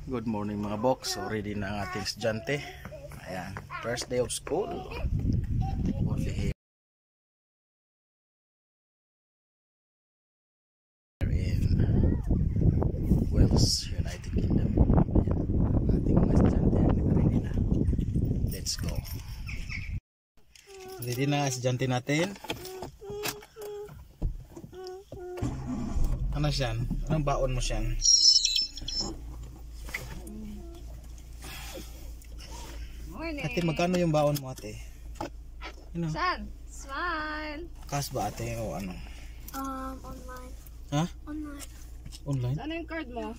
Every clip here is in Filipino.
Good morning mga box. So ready na ang ating estudyante. Ayan, first day of school. Only here in Wales, United Kingdom. Ayan, ang ating mga estudyante ready na. Let's go. Ready na ang estudyante natin. Ano siyan? Anong baon mo siyan? Ate, magkano yung baon mo, ate? Ano? Saan? Smile! Cash ba, ate? O ano? Online. Ha? Online. Online? Saan yung card mo?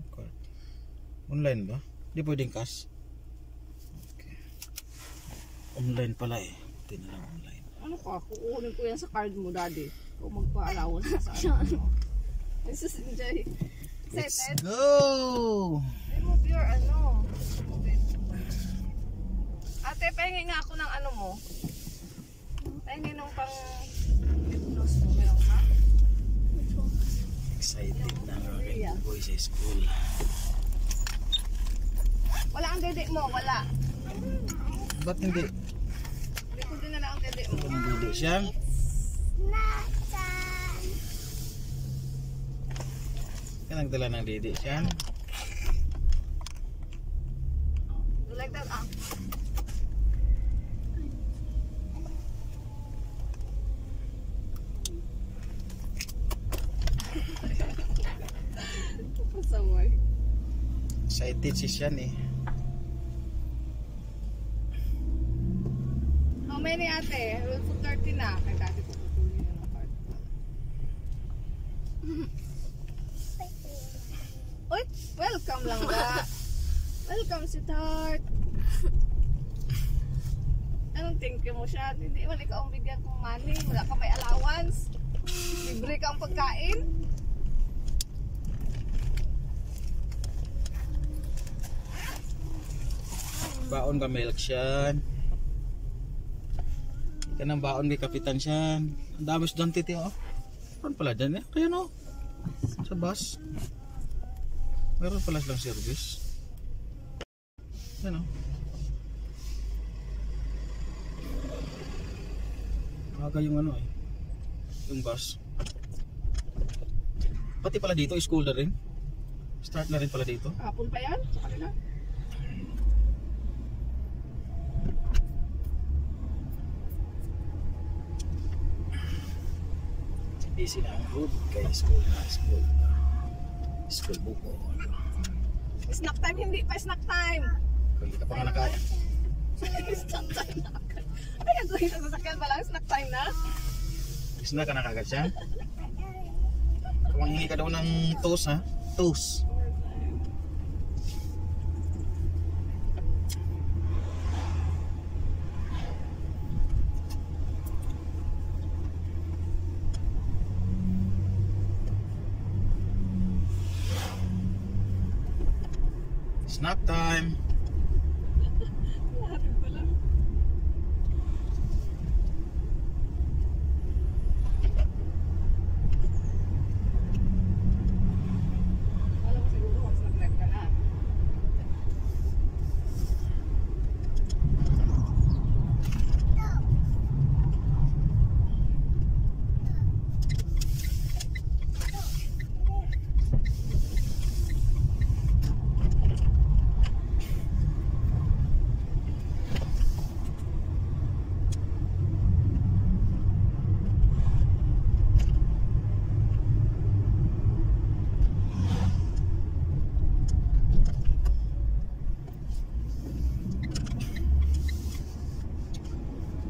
Okay. Online ba? Hindi pwedeng cash? Okay. Online pala eh. Ito na lang online. Ano ka? Kukunin ko yan sa card mo, daddy. Kung magpa-allowance na sa ano. This is enjoy. Let's Excited? go! Remove your ano. Ate, pahingi nga ako ng ano mo. Pahingi nung pang lip gloss mo. Meron ka? Excited na ang aking boy sa school. Wala ang dede mo, wala. Ba't hindi? Likod din na lang ang dede mo. Ang dili siya? Kanang dala ng didi siya? You like that? Ah. Pasaway. Excited si Sian eh. How many ate? Rule for 30 na. Kaya dati ko kukunin yun ang card. Uy! Welcome lang ba? Welcome si Tart. Anong thank you mo siya? Hindi man ikaw ang bigyan kong money. Wala ka may allowance. Libre ka ang pagkain. Baon ka milk siyan. Ika ng baon kay Kapitan siyan. Ang dami estudyante ti oh. Meron pala dyan eh. Kaya no. Sa bus. Meron pala silang service. Yan oh. Aga yung ano eh. Yung bus. Pati pala dito, school na rin. Start na rin pala dito. Hapon pa yan? Sa kanila? Busy na ang road kay school na school. School buko. Snack time, hindi pa snack time. Hindi ka pa nga naka... Snack time na agad. Ay, ang guhin sa sasakyan pa lang, snack time na. Gusto na ka nakagad siya? Kumangingi ka daw ng toast ha? Toast. Snack time. Lahat pa lang. Alam mo siguro kung snack time ka na.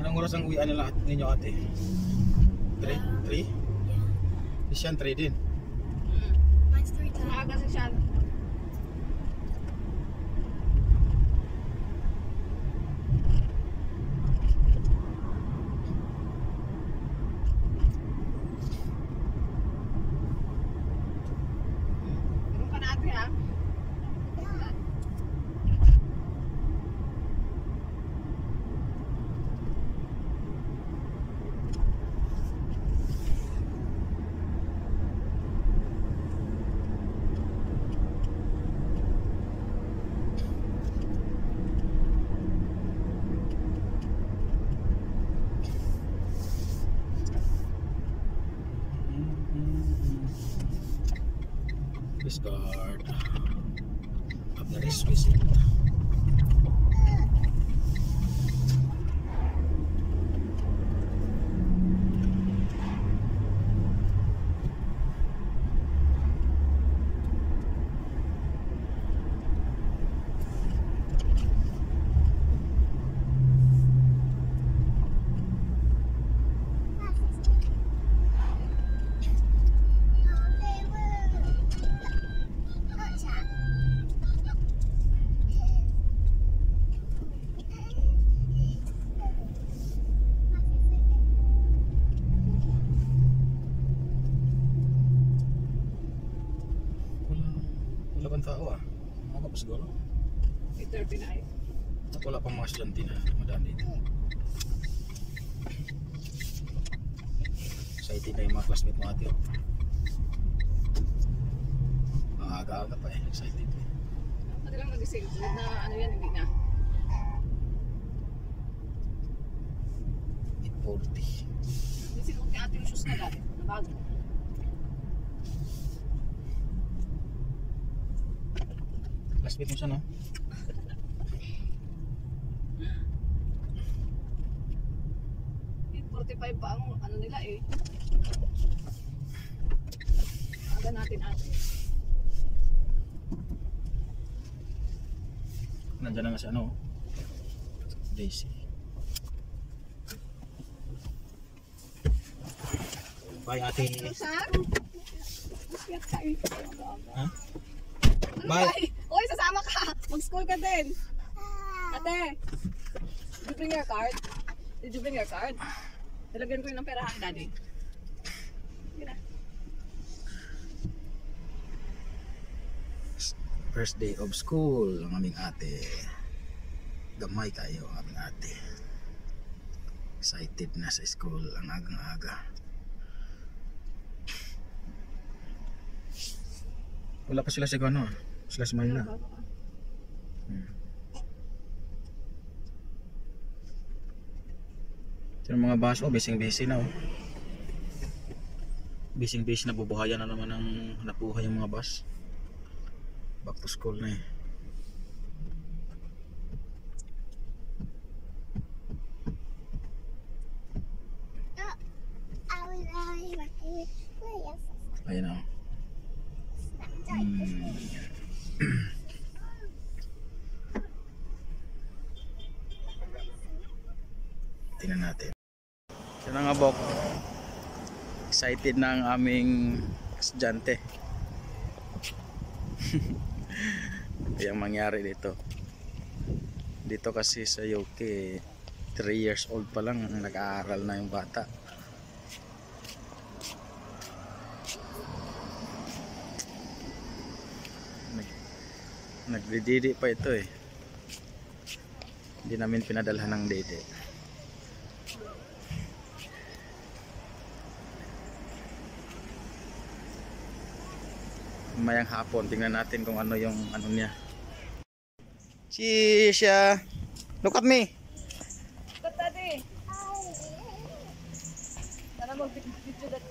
Anong oras ang uwian nila ninyo ate? 3? 3? Yeah. Siyan 3 din. Mine's 3 times. Maaga si Sean. Meron ka na ate ha? Discard. After this visit. Wala bang tao ah? Mga pa siguro? Peter Pinay. Wala pang mga estudyante na dumadaan dito. Excited na yung mga classmate mo ate. Mga aga-aga pa eh. Excited eh. Pati lang nagising. Sunod na ano yan, hindi na. 8:40. Nagising ko kay ate yung shoes na dati. Nabago. Classmate mo siya no? Eh, 45 pa ang ano nila eh. Aga natin ate. Nandiyan na nga si ano? Daisy. Bye ate. Ano siya? Masiyat ka eh. Ha? Ano Bye. ba? Uy, sasama ka. Mag-school ka din. Ate, did you bring your card? Did you bring your card? Nalagyan ko yun ng perahan, daddy. Sige na. First day of school ang aming ate. Gamay kayo ang aming ate. Excited na sa school ang agang-aga. Wala pa sila sa ano, sila sa Manila. Yung mga bus, oh, busy na oh. Busy na, bubuhayan na naman ng napuhay yung mga bus. Back to school na eh. Ayan oh. Tingnan natin. Yan nga Bok. Excited na ang aming estudyante. Yung mangyari dito. Dito kasi sa UK 3 years old pa lang nag-aaral na yung bata. Nagdididi pa ito eh. Hindi namin pinadalhan ng dede. Mayang hapon, tingnan natin kung ano yung ano niya. Shisha! Look at me! But daddy! Sana mag-video that.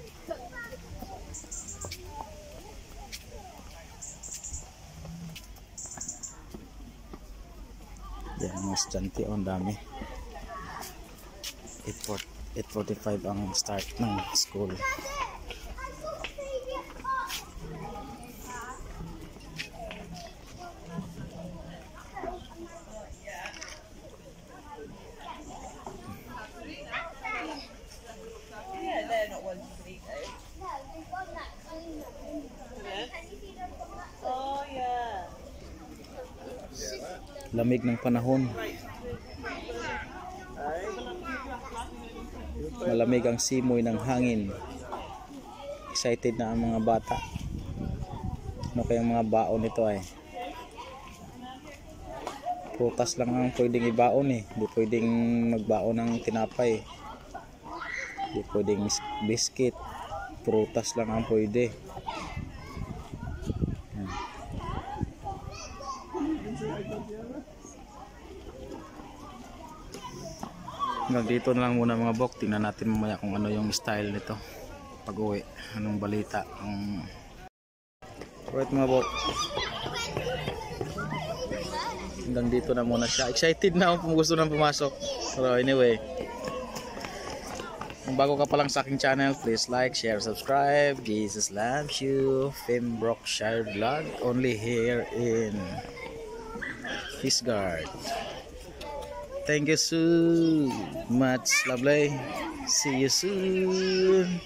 Yan, mga estudyante on dami. 8:45 ang start ng school. Lamig ng panahon. Malamig ang simoy ng hangin. Excited na ang mga bata. Ano kayang mga baon nito ay? Prutas lang ang pwedeng ibaon eh. Hindi pwedeng magbaon ng tinapay. Hindi pwedeng biscuit. Prutas lang ang pwede. Hanggang dito na lang muna mga Bok. Tingnan natin mamaya kung ano yung style nito pag uwi. Anong balita ang Alright mga bok. Hanggang dito na muna siya. Excited na ako kung gusto nang pumasok. So anyway. Kung bago ka pa lang sa aking channel, please like, share, subscribe. Jesus loves you. Pembrokeshire Vlog. Only here in Fisgard. Thank you so much, lovely. See you soon.